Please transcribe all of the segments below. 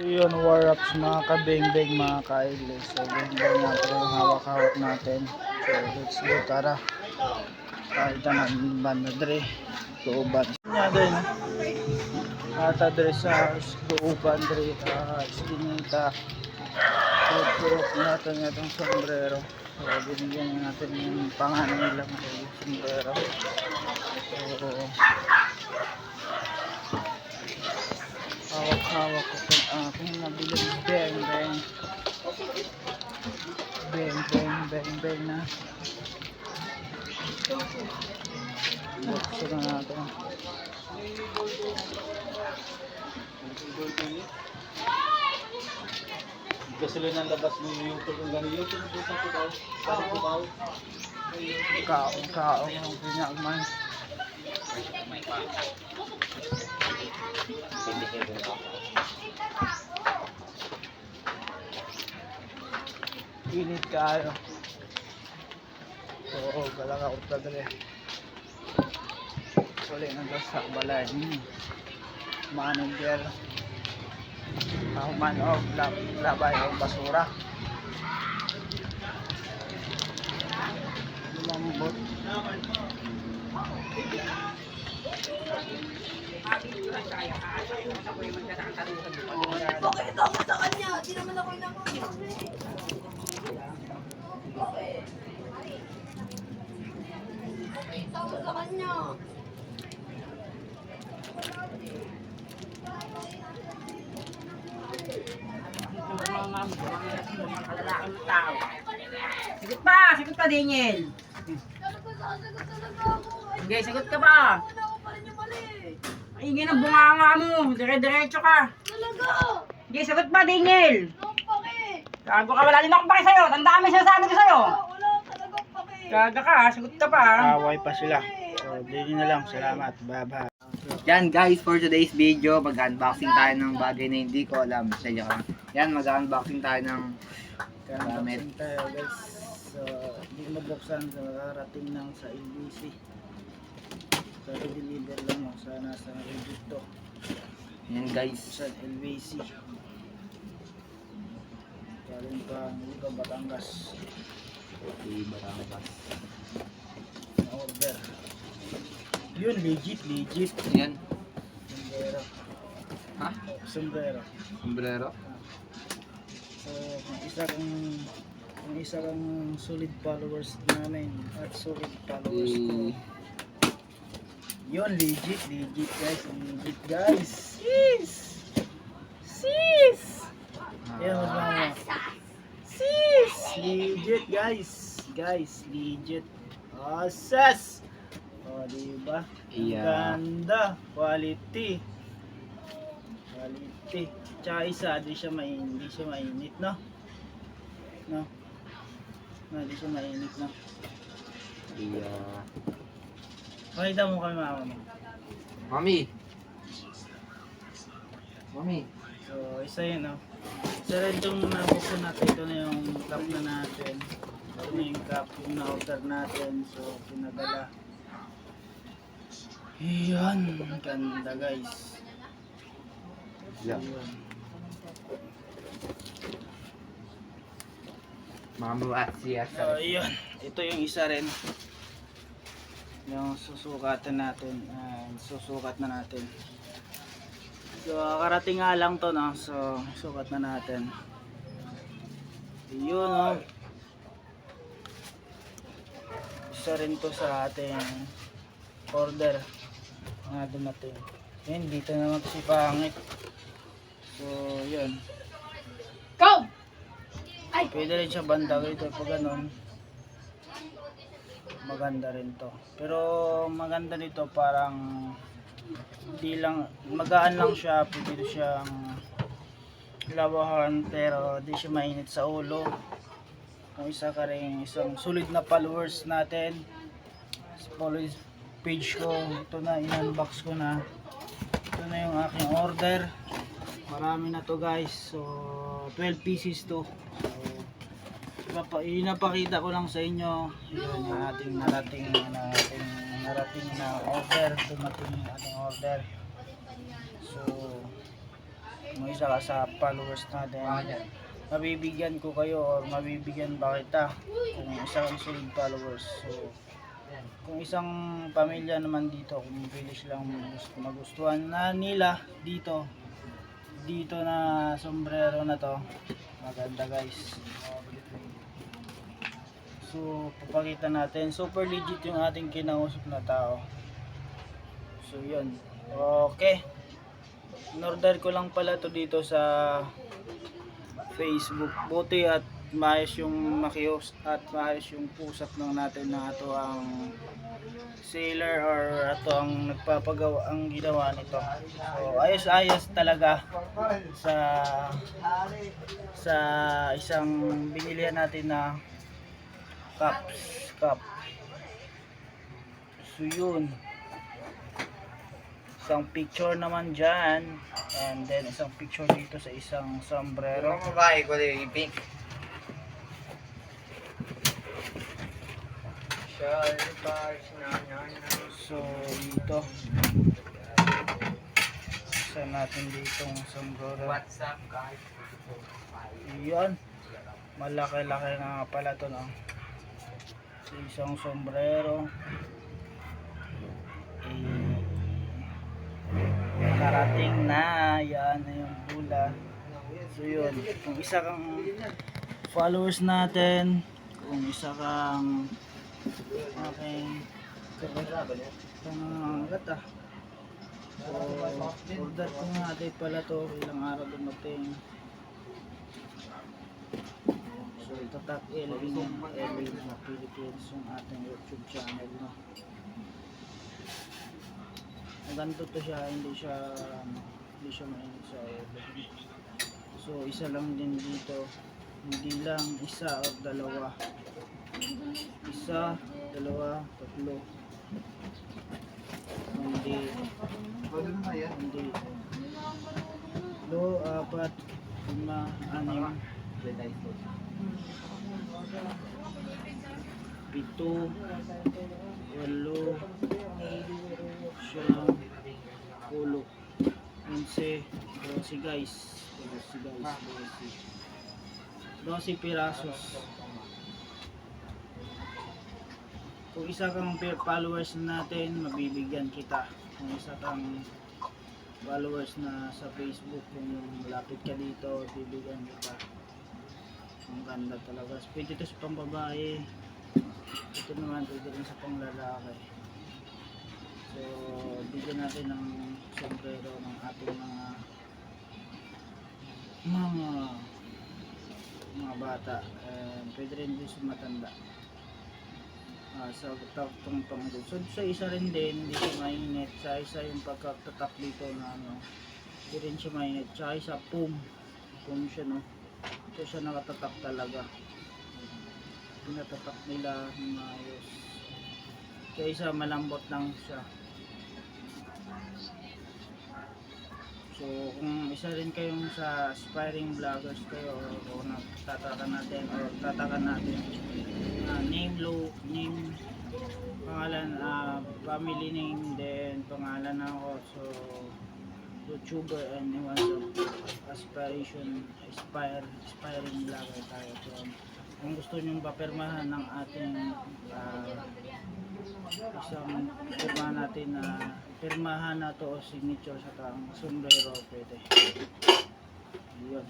Yun, war ups mga kabeng-beng mga kaile. So, beng-beng natin yung hawak-hawak natin. So, let's go, tara. Kahit na banda dre. Tuuban. Nga din. Ata dre sa tuuban dre. Skinita. Turok natin itong sombrero. So, binigyan natin yung panganay lang yung sombrero. So, hawak-hawak ko kung aking nabiling beng-beng. Beng-beng na. Bukso na natin. Kasi lang nalabas mo yung YouTube ng gano'n. YouTube ng pusa ko daw. Pari ko daw. Kaong yung pinagman. Init kayo. So, galang ako tadali. Suli na daw sa balay. Manager. Ako man o, labay o basura. Lumambot. Bakit ito ako sa kanya? Di naman ako inangangin. Bakit? Ito ako sa kanya. Sagot pa, Daniel. Talaga sasagot talaga ako. Sige, sagot ka ba? Wala ako pa rin yung mali. Ingin ang bunganga mo, dire-diretso ka. Talaga. Sige, sagot pa, Daniel. Wala akong pake. Gago ka, wala din akong pake sa'yo. Tandaan mo yung sinasabi ko sa'yo. Wala talagang pake. Gaga ka, sagot ka pa. Away pa sila. So, dili na lang. Salamat. Bye-bye. Yan guys, for today's video, mag-unboxing tayo ng bagay na hindi ko alam. Sadya ka. Yan, mag-unboxing tayo ng gamit. Unboxing tayo guys. So, hindi mabuksan. So, nakarating lang sa ABC. So, i-deliver lang mo. Sana sa Reddit to. Yan guys. Sa LBC. Galing pa Liga Batangas. Batangas. Na order. Yun, legit. Yan. Sombrero. Ha? Sombrero. Sombrero. So, kung isa kang solid followers namin at solid followers ko. Yun, legit guys. Legit guys. Sis! Yan, mas mga. Sis! Legit guys. Guys, legit. Asas! O, diba? Yeah. Ganda. Quality. Tsaka isa, di siya mainit, no? No? No, di siya mainit, no? Yeah. Pakita mo kay mama mo. Mami. So, isa yun, no? Isa rin itong nabuksan natin. Ito na yung cup na natin. Ito na yung cup yung na-order natin. So, pinadala. Iyan. Ganda, guys. Yeah. Iyan. Mami at siya. So, iyan. Ito yung isa rin. Yung susukatan natin. Susukat na natin. So, karating nga lang to, no? So, sukat na natin. Yun, no? Isa rin to sa ating order na dumating. Yun, dito naman si pangit. So, yun. Go! Pwede rin siya banda dito pag ganun. Maganda rin to. Pero maganda nito parang hindi lang, magaan lang siya, pwede siyang lawahan pero di siya mainit sa ulo. Kung isa ka rin isang solid na followers natin, follow page ko, ito na, in-unbox ko na. Ito na yung aking order. Marami na to guys. So 12 pieces to. So inapakita ko lang sa inyo. Yun yung ating narating na order. Dumating yung ating order. So kung isa ka sa followers natin, mabibigyan ko kayo or mabibigyan ba kita kung isa kang solid followers. So, kung isang pamilya naman dito, kung pili silang magustuhan na nila dito na sombrero na to, maganda guys. So, papakita natin. Super legit yung ating kinausap na tao. So, yun. Okay. In-order ko lang pala to dito sa Facebook. Buti at maayos yung makios at maayos yung pusap ng natin na ito ang seller or ito ang nagpapagawa ang ginawa nito. So, ayos-ayos talaga sa isang binilihan natin na cup. So yun, isang picture naman dyan, and then isang picture dito sa isang sombrero. Ang babae ko din yung pink. So dito, isa natin ditong sombrero. What's up guys? Yun, malaki-laki nga pala to, no? So, isang sombrero. Nakarating na. Yan na yung bula. So yun, kung isa kang followers natin, kung isa kang aking pangangagat so order ko nga date pala to, ilang araw dumating. So ito top LV na Philippines yung ating YouTube channel, no? Maganda to siya, hindi siya mainit sa oven. So isa lang din dito, hindi lang isa o dalawa. Isa, dalawa, tatlo. Hindi. Tatlo, apat, lima, anim, pito, walo, siyam, pulo, 11, 12 guys. 12 pirasos. Kung isa kang followers natin, mabibigyan kita. Kung isa kang followers na sa Facebook, kung malapit ka dito, bibigyan kita. Ang ganda talaga. Pwede ito sa pambabae. Ito naman pwede rin sa panglalaki. So, bigyan natin ng sombrero ng ating mga bata. Pwede rin din sa matanda. Sa tungtong din. So sa isa rin din, hindi siya mainit. Sa isa yung pagkatatak dito na hindi rin siya mainit. Sa isa pum siya, no? So siya nakatatak talaga. Pinatatak nila ng maayos. Sa isa malambot lang siya. So kung isa rin kayong sa aspiring vloggers kayo o tatakan natin name, pangalan, family name, then pangalan ako, so YouTuber and aspiring vlogger tayo. So kung gusto nyo papirmahan ng ating isang pirmahan na to o signature sa tang sombrero, pwede. Yun,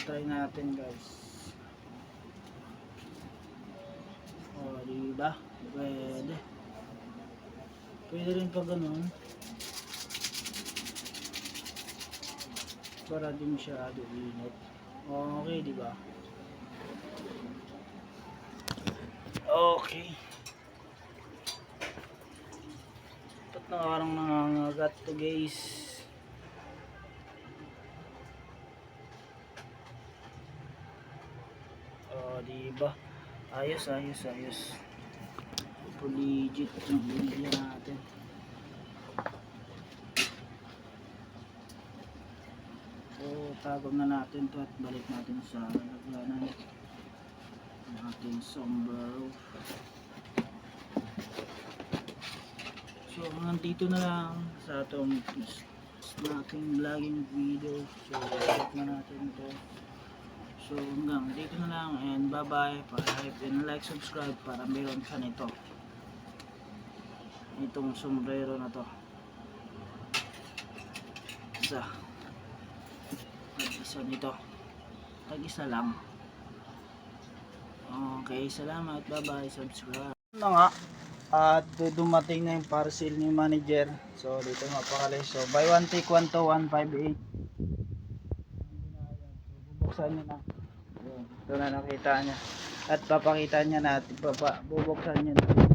try natin guys. O diba, pwede rin pa ganun para di masyado init. Okay, diba? Okay. Na parang nangangagat to guys. Diba? Ayos. Legit yung binili natin. So tago na natin to at balik natin sa lagyanan ng ating sombrero. So hanggang dito na lang sa atong ng aking vlogging video. So check na natin ito. So hanggang dito na lang and bye bye. Pa-hype and like, subscribe para meron ka nito. Itong sombrero na to. Isa. At isa nito. Tag-isa lang. Okay, salamat. Bye bye. Subscribe. Ano nga? At dumating na yung parcel ni manager. So dito mapakali. So buy one take one to 158. Bubuksan niya na. Yun. Ito na nakita niya. At papakita niya natin. Bubuksan niya na.